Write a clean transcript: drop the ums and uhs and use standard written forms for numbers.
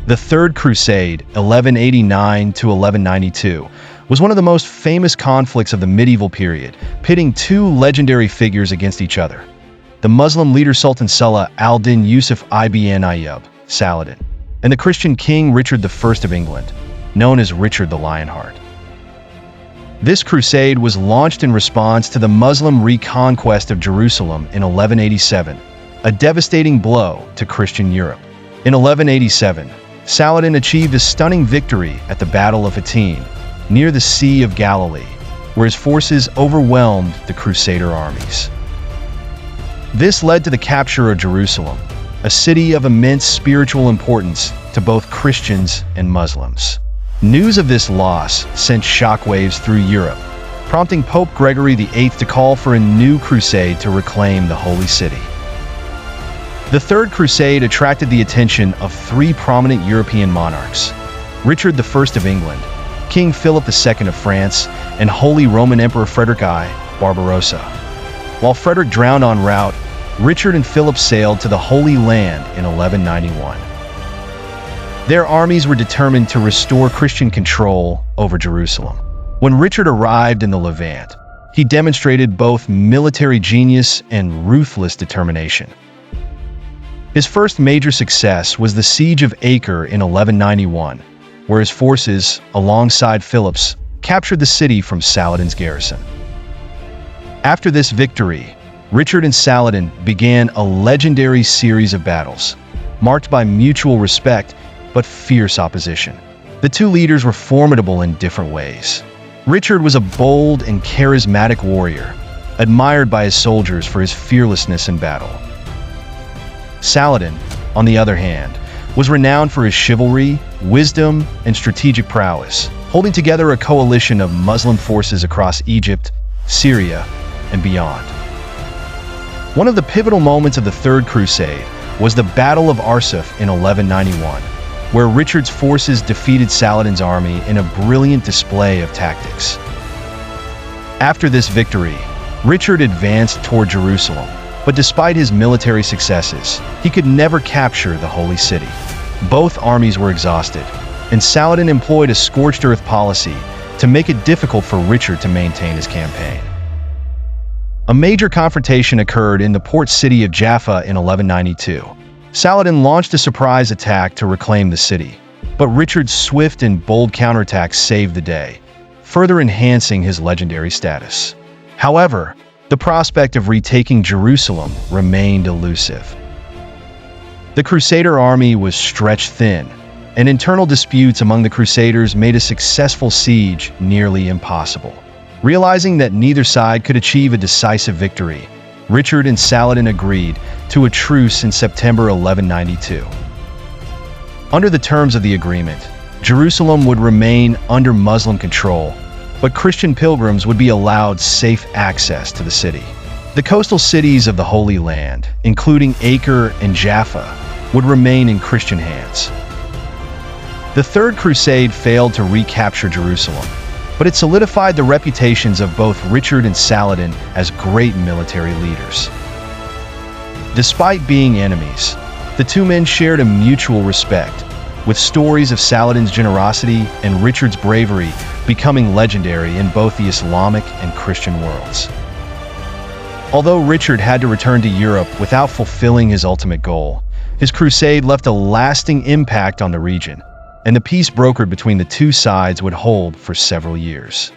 The Third Crusade, 1189 to 1192, was one of the most famous conflicts of the medieval period, pitting two legendary figures against each other. The Muslim leader Sultan Salah al-Din Yusuf ibn Ayyub, Saladin, and the Christian king Richard I of England, known as Richard the Lionheart. This crusade was launched in response to the Muslim reconquest of Jerusalem in 1187, a devastating blow to Christian Europe. In 1187, Saladin achieved a stunning victory at the Battle of Hattin, near the Sea of Galilee, where his forces overwhelmed the Crusader armies. This led to the capture of Jerusalem, a city of immense spiritual importance to both Christians and Muslims. News of this loss sent shockwaves through Europe, prompting Pope Gregory VIII to call for a new crusade to reclaim the Holy City. The Third Crusade attracted the attention of three prominent European monarchs: Richard I of England, King Philip II of France, and Holy Roman Emperor Frederick I Barbarossa. While Frederick drowned en route, Richard and Philip sailed to the Holy Land in 1191. Their armies were determined to restore Christian control over Jerusalem. When Richard arrived in the Levant, he demonstrated both military genius and ruthless determination. His first major success was the Siege of Acre in 1191, where his forces, alongside Philip's, captured the city from Saladin's garrison. After this victory, Richard and Saladin began a legendary series of battles, marked by mutual respect but fierce opposition. The two leaders were formidable in different ways. Richard was a bold and charismatic warrior, admired by his soldiers for his fearlessness in battle. Saladin, on the other hand, was renowned for his chivalry, wisdom, and strategic prowess, holding together a coalition of Muslim forces across Egypt, Syria, and beyond. One of the pivotal moments of the Third Crusade was the Battle of Arsuf in 1191, where Richard's forces defeated Saladin's army in a brilliant display of tactics. After this victory, Richard advanced toward Jerusalem, but despite his military successes, he could never capture the Holy City. Both armies were exhausted, and Saladin employed a scorched earth policy to make it difficult for Richard to maintain his campaign. A major confrontation occurred in the port city of Jaffa in 1192. Saladin launched a surprise attack to reclaim the city, but Richard's swift and bold counterattack saved the day, further enhancing his legendary status. However, the prospect of retaking Jerusalem remained elusive. The Crusader army was stretched thin, and internal disputes among the Crusaders made a successful siege nearly impossible. Realizing that neither side could achieve a decisive victory, Richard and Saladin agreed to a truce in September 1192. Under the terms of the agreement, Jerusalem would remain under Muslim control, but Christian pilgrims would be allowed safe access to the city. The coastal cities of the Holy Land, including Acre and Jaffa, would remain in Christian hands. The Third Crusade failed to recapture Jerusalem, but it solidified the reputations of both Richard and Saladin as great military leaders. Despite being enemies, the two men shared a mutual respect, with stories of Saladin's generosity and Richard's bravery becoming legendary in both the Islamic and Christian worlds. Although Richard had to return to Europe without fulfilling his ultimate goal, his crusade left a lasting impact on the region, and the peace brokered between the two sides would hold for several years.